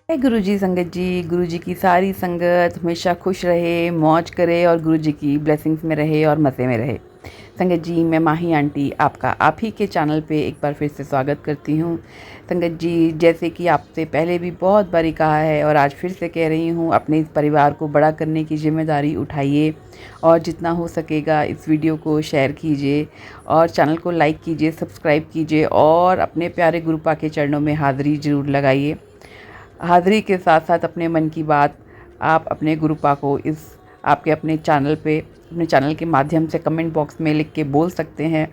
गुरुजी संगत जी, गुरुजी की सारी संगत हमेशा खुश रहे, मौज करे और गुरुजी की ब्लेसिंग्स में रहे और मज़े में रहे। संगत जी, मैं माही आंटी आपका आप ही के चैनल पे एक बार फिर से स्वागत करती हूँ। संगत जी, जैसे कि आपसे पहले भी बहुत बारी कहा है और आज फिर से कह रही हूँ, अपने इस परिवार को बड़ा करने की ज़िम्मेदारी उठाइए और जितना हो सकेगा इस वीडियो को शेयर कीजिए और चैनल को लाइक कीजिए, सब्सक्राइब कीजिए और अपने प्यारे गुरुपा के चरणों में हाज़िरी ज़रूर लगाइए। हाज़िरी के साथ साथ अपने मन की बात आप अपने गुरुपा को इस आपके अपने चैनल के माध्यम से कमेंट बॉक्स में लिख के बोल सकते हैं,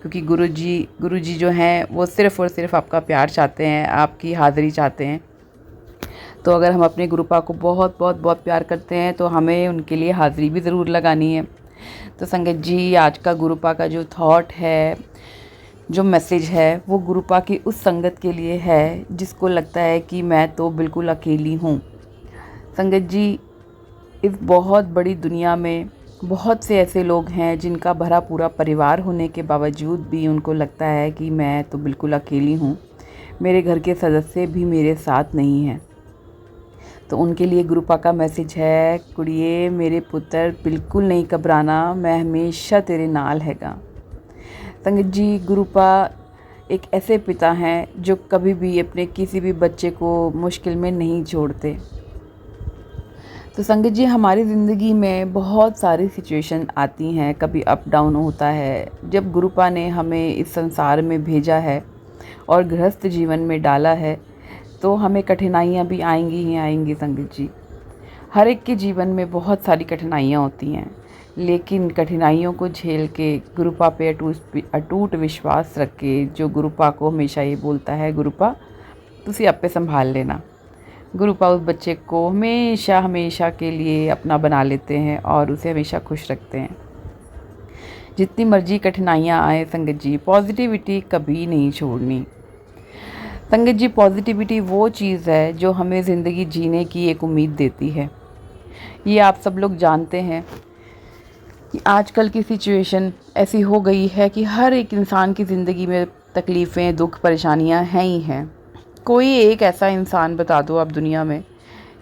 क्योंकि गुरुजी जो हैं वो सिर्फ़ और सिर्फ आपका प्यार चाहते हैं, आपकी हाज़िरी चाहते हैं। तो अगर हम अपने गुरुपा को बहुत बहुत बहुत प्यार करते हैं तो हमें उनके लिए हाज़िरी भी ज़रूर लगानी है। तो संगत जी, आज का गुरुपा का जो थॉट है, जो मैसेज है, वो गुरुपा की उस संगत के लिए है जिसको लगता है कि मैं तो बिल्कुल अकेली हूँ। संगत जी, इस बहुत बड़ी दुनिया में बहुत से ऐसे लोग हैं जिनका भरा पूरा परिवार होने के बावजूद भी उनको लगता है कि मैं तो बिल्कुल अकेली हूँ, मेरे घर के सदस्य भी मेरे साथ नहीं हैं। तो उनके लिए गुरुपा का मैसेज है, कुड़िए मेरे पुत्र बिल्कुल नहीं घबराना, मैं हमेशा तेरे नाल हैगा। संगत जी, गुरुपा एक ऐसे पिता हैं जो कभी भी अपने किसी भी बच्चे को मुश्किल में नहीं छोड़ते। तो संगत जी, हमारी ज़िंदगी में बहुत सारी सिचुएशन आती हैं, कभी अप डाउन होता है। जब गुरुपा ने हमें इस संसार में भेजा है और गृहस्थ जीवन में डाला है तो हमें कठिनाइयाँ भी आएंगी ही आएंगी। संगत जी, हर एक के जीवन में बहुत सारी कठिनाइयाँ होती हैं, लेकिन कठिनाइयों को झेल के गुरुपा पे अटूट विश्वास रख के जो गुरुपा को हमेशा ये बोलता है, गुरुपा तुसी आपे संभाल लेना। गुरुपा उस बच्चे को हमेशा हमेशा के लिए अपना बना लेते हैं और उसे हमेशा खुश रखते हैं। जितनी मर्जी कठिनाइयाँ आए संगत जी, पॉजिटिविटी कभी नहीं छोड़नी। संगत जी, पॉजिटिविटी वो चीज़ है जो हमें ज़िंदगी जीने की एक उम्मीद देती है। ये आप सब लोग जानते हैं कि आजकल की सिचुएशन ऐसी हो गई है कि हर एक इंसान की ज़िंदगी में तकलीफ़ें, दुख, परेशानियां हैं ही हैं। कोई एक ऐसा इंसान बता दो आप दुनिया में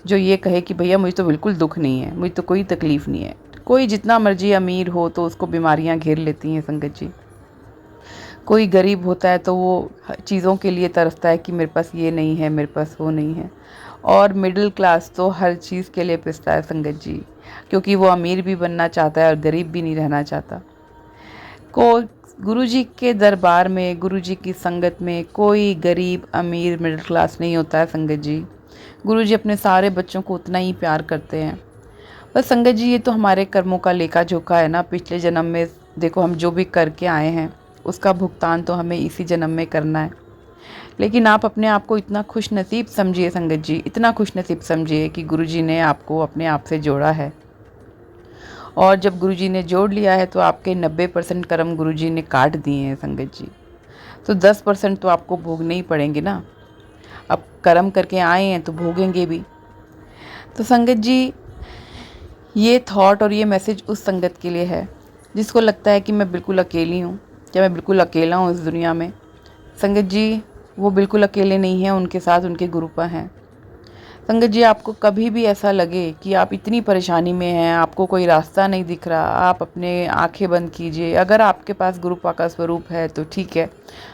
जो ये कहे कि भैया मुझे तो बिल्कुल दुख नहीं है, मुझे तो कोई तकलीफ़ नहीं है। कोई जितना मर्जी अमीर हो तो उसको बीमारियां घेर लेती हैं संगत जी। कोई गरीब होता है तो वो चीज़ों के लिए तरसता है कि मेरे पास ये नहीं है, मेरे पास वो नहीं है। और मिडिल क्लास तो हर चीज़ के लिए पिसता है संगत जी, क्योंकि वो अमीर भी बनना चाहता है और गरीब भी नहीं रहना चाहता। को गुरुजी के दरबार में, गुरुजी की संगत में कोई गरीब, अमीर, मिडिल क्लास नहीं होता है संगत जी। गुरुजी अपने सारे बच्चों को उतना ही प्यार करते हैं। बस संगत जी, ये तो हमारे कर्मों का लेखा जोखा है ना। पिछले जन्म में देखो हम जो भी करके आए हैं उसका भुगतान तो हमें इसी जन्म में करना है। लेकिन आप अपने आप को इतना खुश नसीब समझिए संगत जी, इतना खुश नसीब समझिए कि गुरुजी ने आपको अपने आप से जोड़ा है। और जब गुरुजी ने जोड़ लिया है तो आपके 90% कर्म गुरुजी ने काट दिए हैं संगत जी। तो 10% तो आपको भोगने ही पड़ेंगे ना। अब कर्म करके आए हैं तो भोगेंगे भी। तो संगत जी, ये थॉट और ये मैसेज उस संगत के लिए है जिसको लगता है कि मैं बिल्कुल अकेली हूँ या मैं बिल्कुल अकेला हूँ इस दुनिया में। संगत जी, वो बिल्कुल अकेले नहीं हैं, उनके साथ उनके गुरुपा हैं। संगत जी, आपको कभी भी ऐसा लगे कि आप इतनी परेशानी में हैं, आपको कोई रास्ता नहीं दिख रहा, आप अपने आंखें बंद कीजिए। अगर आपके पास गुरुपा का स्वरूप है तो ठीक है,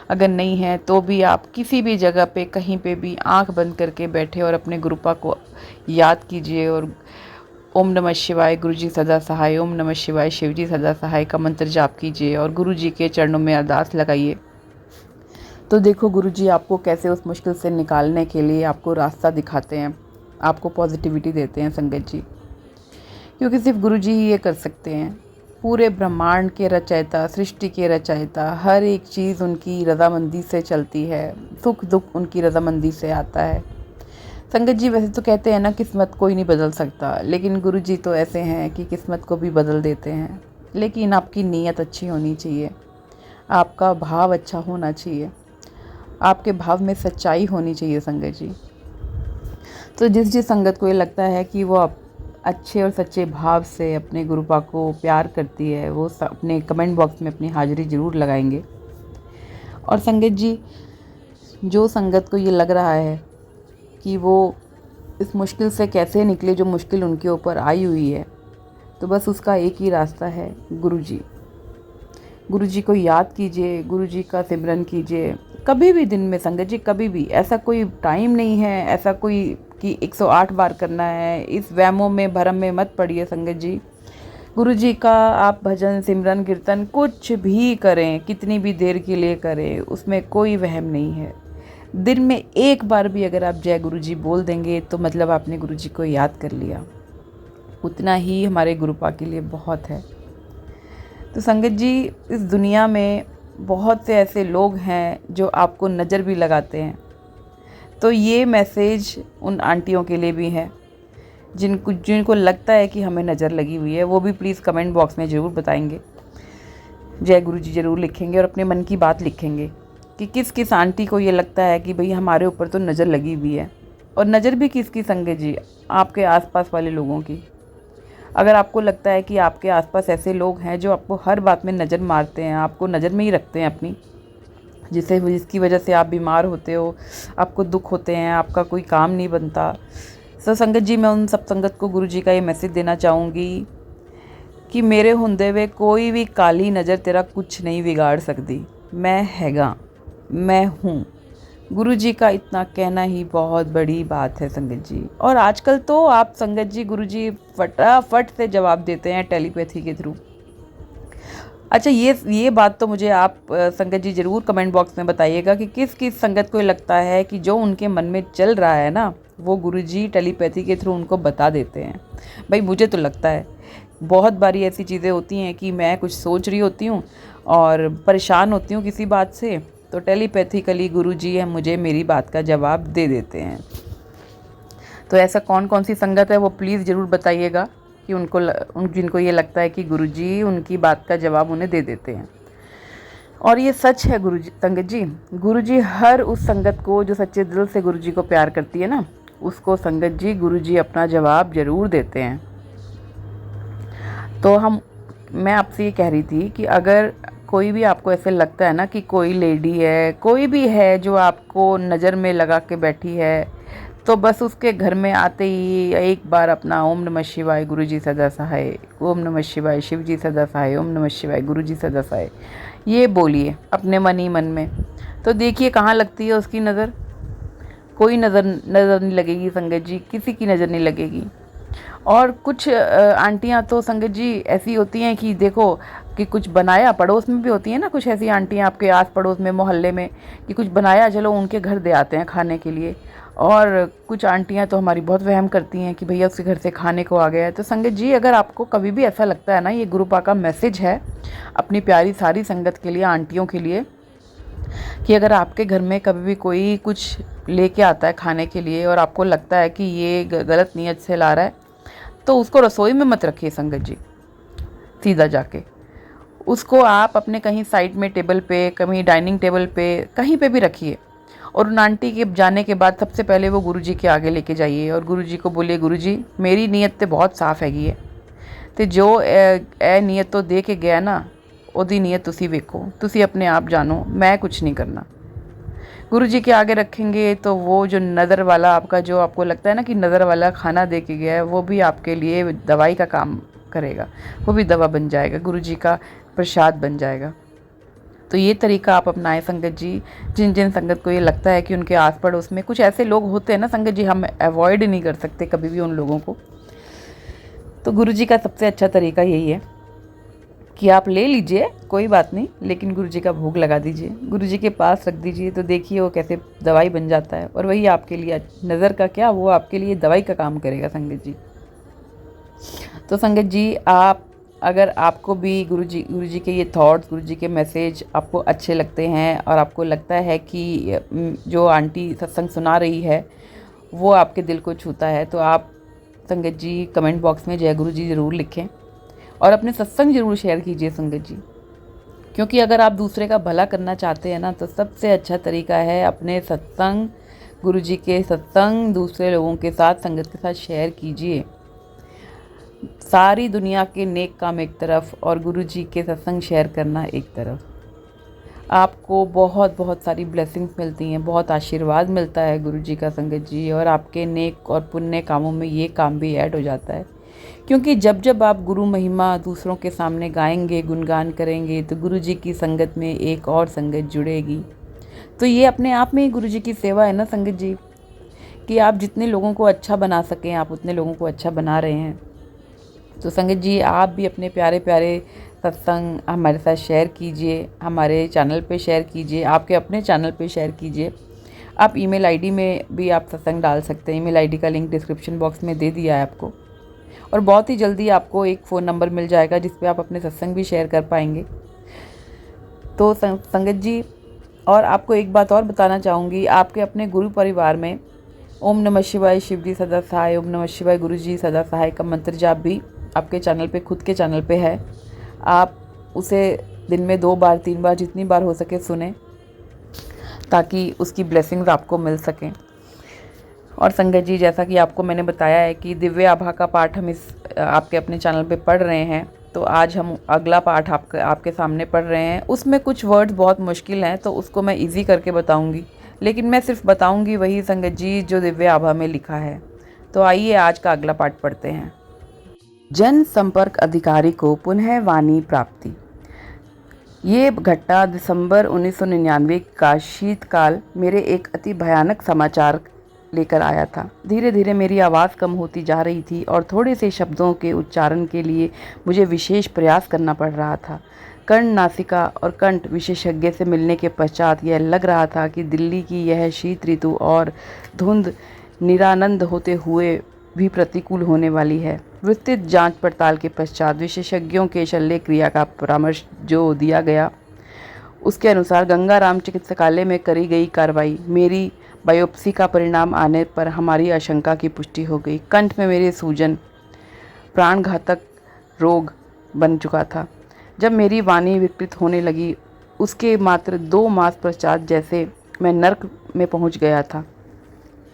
अगर नहीं है तो भी आप किसी भी जगह पे कहीं पे भी आंख बंद करके बैठे और अपने गुरुपा को याद कीजिए और ओम नमः शिवाय, गुरुजी सदा सहाय, ओम नमः शिवाय, शिवजी सदा सहाय का मंत्र जाप कीजिए और गुरुजी के चरणों में अरदास लगाइए। तो देखो गुरुजी आपको कैसे उस मुश्किल से निकालने के लिए आपको रास्ता दिखाते हैं, आपको पॉजिटिविटी देते हैं संगत जी, क्योंकि सिर्फ गुरुजी ही ये कर सकते हैं। पूरे ब्रह्मांड के रचयिता, सृष्टि के रचयिता, हर एक चीज़ उनकी रज़ामंदी से चलती है, सुख दुख उनकी रज़ामंदी से आता है। संगत जी, वैसे तो कहते हैं ना किस्मत कोई नहीं बदल सकता, लेकिन गुरुजी तो ऐसे हैं कि किस्मत को भी बदल देते हैं। लेकिन आपकी नीयत अच्छी होनी चाहिए, आपका भाव अच्छा होना चाहिए, आपके भाव में सच्चाई होनी चाहिए संगत जी। तो जिस संगत को ये लगता है कि वो अच्छे और सच्चे भाव से अपने गुरुपा को प्यार करती है, वो अपने कमेंट बॉक्स में अपनी हाज़िरी ज़रूर लगाएंगे। और संगत जी, जो संगत को ये लग रहा है कि वो इस मुश्किल से कैसे निकले जो मुश्किल उनके ऊपर आई हुई है, तो बस उसका एक ही रास्ता है, गुरुजी। गुरुजी को याद कीजिए, गुरुजी का सिमरन कीजिए कभी भी दिन में संगत जी, कभी भी। ऐसा कोई टाइम नहीं है, ऐसा कोई कि 108 बार करना है। इस वहमों में भरम में मत पड़िए संगत जी। गुरुजी का आप भजन सिमरन कीर्तन कुछ भी करें, कितनी भी देर के लिए करें, उसमें कोई वहम नहीं है। दिन में एक बार भी अगर आप जय गुरुजी बोल देंगे तो मतलब आपने गुरुजी को याद कर लिया, उतना ही हमारे गुरुपा के लिए बहुत है। तो संगत जी, इस दुनिया में बहुत से ऐसे लोग हैं जो आपको नज़र भी लगाते हैं। तो ये मैसेज उन आंटियों के लिए भी है जिनको लगता है कि हमें नज़र लगी हुई है। वो भी प्लीज़ कमेंट बॉक्स में ज़रूर बताएंगे, जय गुरुजी ज़रूर लिखेंगे और अपने मन की बात लिखेंगे कि किस किस आंटी को ये लगता है कि भाई हमारे ऊपर तो नज़र लगी हुई है। और नज़र भी किसकी संगत जी, आपके आसपास वाले लोगों की। अगर आपको लगता है कि आपके आसपास ऐसे लोग हैं जो आपको हर बात में नज़र मारते हैं, आपको नज़र में ही रखते हैं अपनी, जिसकी वजह से आप बीमार होते हो, आपको दुख होते हैं, आपका कोई काम नहीं बनता, तो संगत जी मैं उन सब संगत को गुरुजी का ये मैसेज देना चाहूँगी कि मेरे हुंदे वे कोई भी काली नज़र तेरा कुछ नहीं बिगाड़ सकती। मैं हैगा, मैं हूँ। गुरुजी का इतना कहना ही बहुत बड़ी बात है संगत जी। और आजकल तो आप संगत जी, गुरुजी फटाफट से जवाब देते हैं टेलीपैथी के थ्रू। अच्छा, ये बात तो मुझे आप संगत जी ज़रूर कमेंट बॉक्स में बताइएगा कि किस किस संगत को लगता है कि जो उनके मन में चल रहा है ना, वो गुरुजी टेलीपैथी के थ्रू उनको बता देते हैं। भाई मुझे तो लगता है बहुत बारी ऐसी चीज़ें होती हैं कि मैं कुछ सोच रही होती हूँ और परेशान होती हूँ किसी बात से, तो टेलीपैथिकली गुरुजी है मुझे मेरी बात का जवाब दे देते हैं। तो ऐसा कौन कौन सी संगत है वो प्लीज़ ज़रूर बताइएगा कि जिनको ये लगता है कि गुरुजी उनकी बात का जवाब उन्हें दे देते हैं। और ये सच है गुरुजी, संगत जी, गुरुजी हर उस संगत को जो सच्चे दिल से गुरुजी को प्यार करती है ना, उसको संगत जी गुरुजी अपना जवाब ज़रूर देते हैं। तो मैं आपसे ये कह रही थी कि अगर कोई भी आपको ऐसे लगता है ना कि कोई लेडी है, कोई भी है जो आपको नज़र में लगा के बैठी है, तो बस उसके घर में आते ही एक बार अपना ओम नमः शिवाय गुरुजी सदा सहाय, ओम नमः शिवाय शिवजी सदा सहाय, ओम नमः शिवाय गुरुजी सदा सहाय, ये बोलिए अपने मन ही मन में। तो देखिए कहाँ लगती है उसकी नज़र। कोई नज़र नहीं लगेगी संगत जी, किसी की नज़र नहीं लगेगी। और कुछ आंटियाँ तो संगत जी ऐसी होती हैं कि देखो कि कुछ बनाया, पड़ोस में भी होती हैं ना कुछ ऐसी आंटियाँ आपके आस पड़ोस में, मोहल्ले में, कि कुछ बनाया चलो उनके घर दे आते हैं खाने के लिए। और कुछ आंटियाँ तो हमारी बहुत वहम करती हैं कि भैया उसके घर से खाने को आ गया है। तो संगत जी अगर आपको कभी भी ऐसा लगता है ना, ये गुरुपा का मैसेज है अपनी प्यारी सारी संगत के लिए, आंटियों के लिए, कि अगर आपके घर में कभी भी कोई कुछ लेके आता है खाने के लिए और आपको लगता है कि ये गलत नीयत से ला रहा है, तो उसको रसोई में मत रखिए संगत जी। सीधा जाके उसको आप अपने कहीं साइड में टेबल पे, कहीं डाइनिंग टेबल पे, कहीं पे भी रखिए। और उन आंटी के जाने के बाद सबसे पहले वो गुरुजी के आगे लेके जाइए और गुरुजी को बोलिए, गुरुजी मेरी नीयत तो बहुत साफ़ हैगी है, तो जो ए नीयत तो दे के गया ना, ओदी नीयत तुसी वेखो, तुसी अपने आप जानो, मैं कुछ नहीं करना। गुरुजी के आगे रखेंगे तो वो जो नज़र वाला आपका, जो आपको लगता है ना कि नज़र वाला खाना दे के गया है, वो भी आपके लिए दवाई का काम करेगा, वो भी दवा बन जाएगा, गुरुजी का प्रसाद बन जाएगा। तो ये तरीका आप अपनाएं संगत जी। जिन जिन संगत को ये लगता है कि उनके आस पड़ोस में कुछ ऐसे लोग होते हैं ना संगत जी, हम अवॉइड नहीं कर सकते कभी भी उन लोगों को, तो गुरुजी का सबसे अच्छा तरीका यही है कि आप ले लीजिए, कोई बात नहीं, लेकिन गुरुजी का भोग लगा दीजिए, गुरुजी के पास रख दीजिए, तो देखिए वो कैसे दवाई बन जाता है। और वही आपके लिए नज़र का क्या, वो आपके लिए दवाई का काम करेगा संगत जी। तो संगत जी आप, अगर आपको भी गुरुजी के ये थॉट्स, गुरुजी के मैसेज आपको अच्छे लगते हैं और आपको लगता है कि जो आंटी सत्संग सुना रही है वो आपके दिल को छूता है, तो आप संगत जी कमेंट बॉक्स में जय गुरुजी ज़रूर लिखें और अपने सत्संग ज़रूर शेयर कीजिए संगत जी। क्योंकि अगर आप दूसरे का भला करना चाहते हैं ना, तो सबसे अच्छा तरीका है अपने सत्संग, गुरुजी के सत्संग दूसरे लोगों के साथ, संगत के साथ शेयर कीजिए। सारी दुनिया के नेक काम एक तरफ और गुरुजी के सत्संग शेयर करना एक तरफ। आपको बहुत बहुत सारी ब्लेसिंग्स मिलती हैं, बहुत आशीर्वाद मिलता है गुरु जी का संगत जी, और आपके नेक और पुण्य कामों में ये काम भी ऐड हो जाता है। क्योंकि जब जब आप गुरु महिमा दूसरों के सामने गाएंगे, गुणगान करेंगे, तो गुरु जी की संगत में एक और संगत जुड़ेगी। तो ये अपने आप में ही गुरु जी की सेवा है ना संगत जी, कि आप जितने लोगों को अच्छा बना सकें आप उतने लोगों को अच्छा बना रहे हैं। तो संगत जी आप भी अपने प्यारे प्यारे सत्संग हमारे साथ शेयर कीजिए, हमारे चैनल पे शेयर कीजिए, आपके अपने चैनल पे शेयर कीजिए। आप ईमेल आईडी में भी आप सत्संग डाल सकते हैं, ईमेल आईडी का लिंक डिस्क्रिप्शन बॉक्स में दे दिया है आपको। और बहुत ही जल्दी आपको एक फ़ोन नंबर मिल जाएगा जिस पे आप अपने सत्संग भी शेयर कर पाएंगे। तो संगत जी, और आपको एक बात और बताना चाहूँगी, आपके अपने गुरु परिवार में ओम नमः शिवाय शिव जी सदा सहाय, ओम नमः शिवाय गुरु जी सदा सहाय का मंत्र जाप भी आपके चैनल पे, खुद के चैनल पे है। आप उसे दिन में 2 बार 3 बार जितनी बार हो सके सुने, ताकि उसकी ब्लेसिंग्स आपको मिल सकें। और संगत जी, जैसा कि आपको मैंने बताया है कि दिव्य आभा का पाठ हम इस आपके अपने चैनल पे पढ़ रहे हैं, तो आज हम अगला पाठ आपके सामने पढ़ रहे हैं। उसमें कुछ वर्ड्स बहुत मुश्किल हैं, तो उसको मैं इजी करके बताऊंगी, लेकिन मैं सिर्फ बताऊंगी वही संगत जी जो दिव्य आभा में लिखा है। तो आइए आज का अगला पाठ पढ़ते हैं। जन संपर्क अधिकारी को पुनः वाणी प्राप्ति। ये घटना दिसंबर 1999 का शीतकाल मेरे एक अति भयानक समाचार लेकर आया था। धीरे धीरे मेरी आवाज़ कम होती जा रही थी और थोड़े से शब्दों के उच्चारण के लिए मुझे विशेष प्रयास करना पड़ रहा था। कर्ण, नासिका और कंठ विशेषज्ञ से मिलने के पश्चात यह लग रहा था कि दिल्ली की यह शीत ऋतु और धुंध निरानंद होते हुए भी प्रतिकूल होने वाली है। विस्तृत जांच पड़ताल के पश्चात विशेषज्ञों के शल्य क्रिया का परामर्श जो दिया गया, उसके अनुसार गंगाराम चिकित्सालय में करी गई कार्रवाई, मेरी बायोप्सी का परिणाम आने पर हमारी आशंका की पुष्टि हो गई। कंठ में मेरे सूजन प्राणघातक रोग बन चुका था। जब मेरी वाणी विकृत होने लगी, उसके मात्र 2 मास पश्चात जैसे मैं नर्क में पहुंच गया था।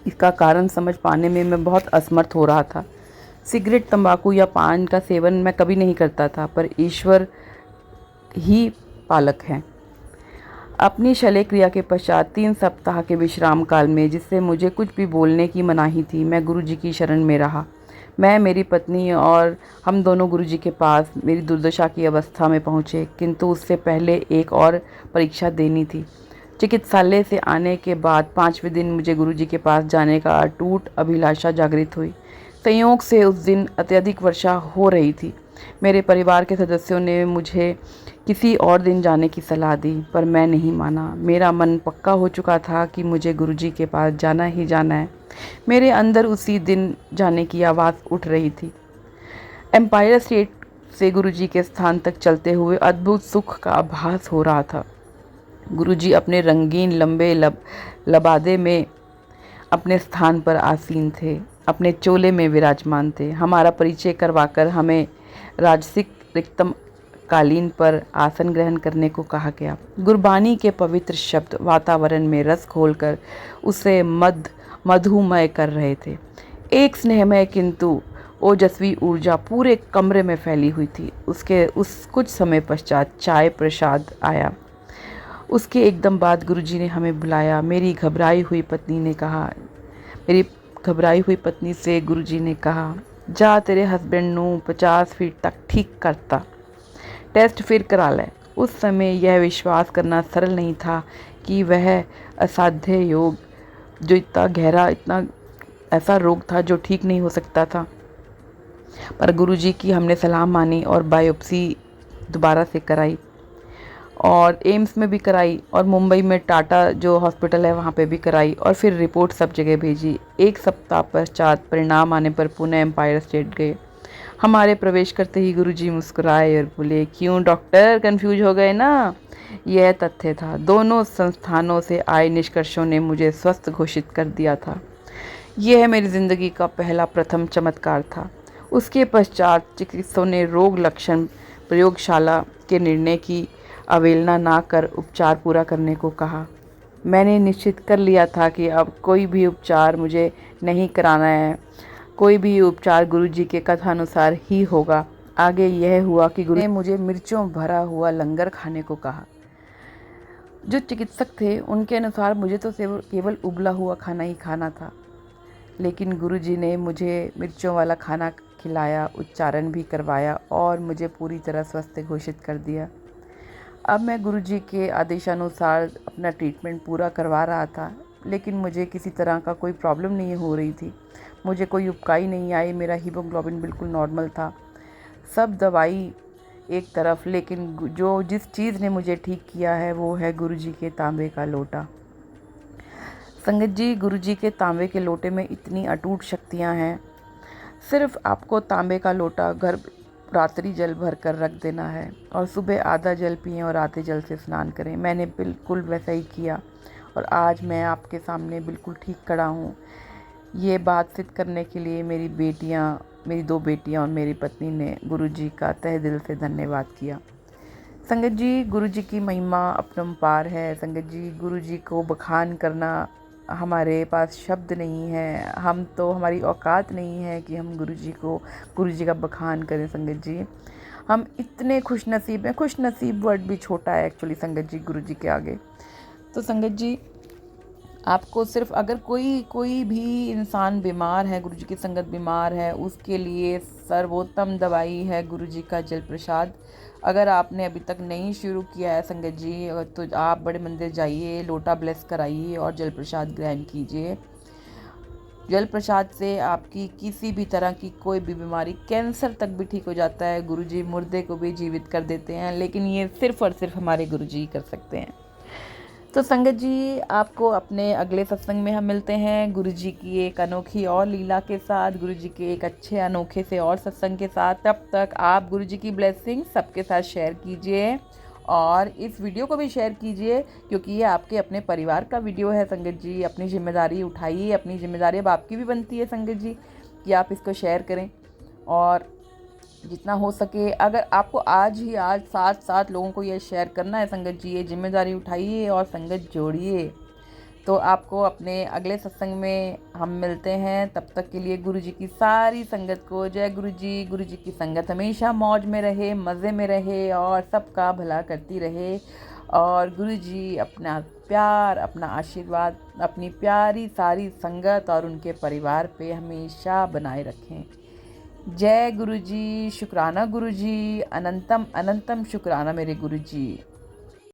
इसका कारण समझ पाने में मैं बहुत असमर्थ हो रहा था। सिगरेट, तंबाकू या पान का सेवन मैं कभी नहीं करता था, पर ईश्वर ही पालक हैं। अपनी शल्य क्रिया के पश्चात 3 सप्ताह के विश्राम काल में, जिससे मुझे कुछ भी बोलने की मनाही थी, मैं गुरु जी की शरण में रहा। मैं, मेरी पत्नी और हम दोनों गुरु जी के पास मेरी दुर्दशा की अवस्था में पहुँचे, किंतु उससे पहले एक और परीक्षा देनी थी। चिकित्सालय से आने के बाद 5वें दिन मुझे गुरु जी के पास जाने का अटूट अभिलाषा जागृत हुई। संयोग से उस दिन अत्यधिक वर्षा हो रही थी। मेरे परिवार के सदस्यों ने मुझे किसी और दिन जाने की सलाह दी, पर मैं नहीं माना। मेरा मन पक्का हो चुका था कि मुझे गुरुजी के पास जाना ही जाना है। मेरे अंदर उसी दिन जाने की आवाज़ उठ रही थी। एम्पायर स्टेट से गुरुजी के स्थान तक चलते हुए अद्भुत सुख का आभास हो रहा था। गुरुजी अपने रंगीन लंबे लबादे में अपने स्थान पर आसीन थे, अपने चोले में विराजमान थे। हमारा परिचय करवाकर हमें राजसिक रिक्तम कालीन पर आसन ग्रहण करने को कहा गया। गुरबानी के पवित्र शब्द वातावरण में रस खोलकर उसे मधुमय कर रहे थे। एक स्नेहमय किंतु ओजस्वी ऊर्जा पूरे कमरे में फैली हुई थी। उस कुछ समय पश्चात चाय प्रसाद आया। उसके एकदम बाद गुरुजी ने हमें बुलाया। मेरी घबराई हुई पत्नी से गुरुजी ने कहा, जा तेरे हस्बैंड नू 50 फीट तक ठीक करता, टेस्ट फिर करा ले। उस समय यह विश्वास करना सरल नहीं था कि वह असाध्य योग, जो इतना गहरा, इतना ऐसा रोग था जो ठीक नहीं हो सकता था। पर गुरुजी की हमने सलाह मानी और बायोप्सी दोबारा से कराई, और एम्स में भी कराई, और मुंबई में टाटा जो हॉस्पिटल है वहाँ पे भी कराई, और फिर रिपोर्ट सब जगह भेजी। 1 सप्ताह पश्चात परिणाम आने पर पुणे एम्पायर स्टेट गए। हमारे प्रवेश करते ही गुरुजी मुस्कुराए और बोले, क्यों डॉक्टर, कंफ्यूज हो गए ना? यह तथ्य था। दोनों संस्थानों से आए निष्कर्षों ने मुझे स्वस्थ घोषित कर दिया था। यह मेरी ज़िंदगी का पहला प्रथम चमत्कार था। उसके पश्चात चिकित्सकों ने रोग लक्षण प्रयोगशाला के निर्णय की अवहेलना ना कर उपचार पूरा करने को कहा। मैंने निश्चित कर लिया था कि अब कोई भी उपचार मुझे नहीं कराना है। कोई भी उपचार गुरुजी के कथानुसार ही होगा। आगे यह हुआ कि गुरु ने मुझे मिर्चों भरा हुआ लंगर खाने को कहा। जो चिकित्सक थे उनके अनुसार मुझे तो केवल उबला हुआ खाना ही खाना था, लेकिन गुरुजी ने मुझे मिर्चों वाला खाना खिलाया, उच्चारण भी करवाया और मुझे पूरी तरह स्वस्थ घोषित कर दिया। अब मैं गुरुजी के आदेशानुसार अपना ट्रीटमेंट पूरा करवा रहा था, लेकिन मुझे किसी तरह का कोई प्रॉब्लम नहीं हो रही थी। मुझे कोई उबकाई नहीं आई, मेरा हीमोग्लोबिन बिल्कुल नॉर्मल था। सब दवाई एक तरफ, लेकिन जिस चीज़ ने मुझे ठीक किया है वो है गुरुजी के तांबे का लोटा। संगत जी, गुरुजी के तांबे के लोटे में इतनी अटूट शक्तियाँ हैं। सिर्फ आपको तांबे का लोटा घर रात्रि जल भर कर रख देना है और सुबह आधा जल पिएं और आधे जल से स्नान करें। मैंने बिल्कुल वैसा ही किया और आज मैं आपके सामने बिल्कुल ठीक खड़ा हूँ। ये बात सिद्ध करने के लिए मेरी 2 बेटियाँ और मेरी पत्नी ने गुरुजी का तहे दिल से धन्यवाद किया। संगत जी, गुरुजी की महिमा अपरंपार है। संगत जी, गुरुजी को बखान करना हमारे पास शब्द नहीं है। हमारी औकात नहीं है कि हम गुरुजी का बखान करें। संगत जी, हम इतने खुशनसीब हैं। खुशनसीब वर्ड भी छोटा है एक्चुअली संगत जी गुरुजी के आगे। तो संगत जी, आपको सिर्फ अगर कोई भी इंसान बीमार है, गुरुजी की संगत बीमार है, उसके लिए सर्वोत्तम दवाई है गुरुजी का जल प्रसाद। अगर आपने अभी तक नहीं शुरू किया है संगत जी, तो आप बड़े मंदिर जाइए, लोटा ब्लेस कराइए और जल प्रसाद ग्रहण कीजिए। जल प्रसाद से आपकी किसी भी तरह की कोई भी बीमारी, कैंसर तक भी ठीक हो जाता है। गुरुजी मुर्दे को भी जीवित कर देते हैं, लेकिन ये सिर्फ और सिर्फ हमारे गुरुजी ही कर सकते हैं। तो संगत जी, आपको अपने अगले सत्संग में हम मिलते हैं गुरुजी की एक अनोखी और लीला के साथ, गुरुजी के एक अच्छे अनोखे से और सत्संग के साथ। तब तक आप गुरुजी की ब्लेसिंग सबके साथ शेयर कीजिए और इस वीडियो को भी शेयर कीजिए, क्योंकि ये आपके अपने परिवार का वीडियो है। संगत जी, अपनी जिम्मेदारी उठाइए। अपनी जिम्मेदारी अब आपकी भी बनती है संगत जी कि आप इसको शेयर करें और जितना हो सके, अगर आपको आज 7 लोगों को ये शेयर करना है संगत जी, ये जिम्मेदारी उठाइए और संगत जोड़िए। तो आपको अपने अगले सत्संग में हम मिलते हैं। तब तक के लिए गुरुजी की सारी संगत को जय गुरुजी। गुरुजी की संगत हमेशा मौज में रहे, मज़े में रहे और सबका भला करती रहे। और गुरुजी अपना प्यार, अपना आशीर्वाद अपनी प्यारी सारी संगत और उनके परिवार पे हमेशा बनाए रखें। जय गुरुजी। शुक्राना गुरुजी, अनंतम अनंतम शुक्राना मेरे गुरुजी।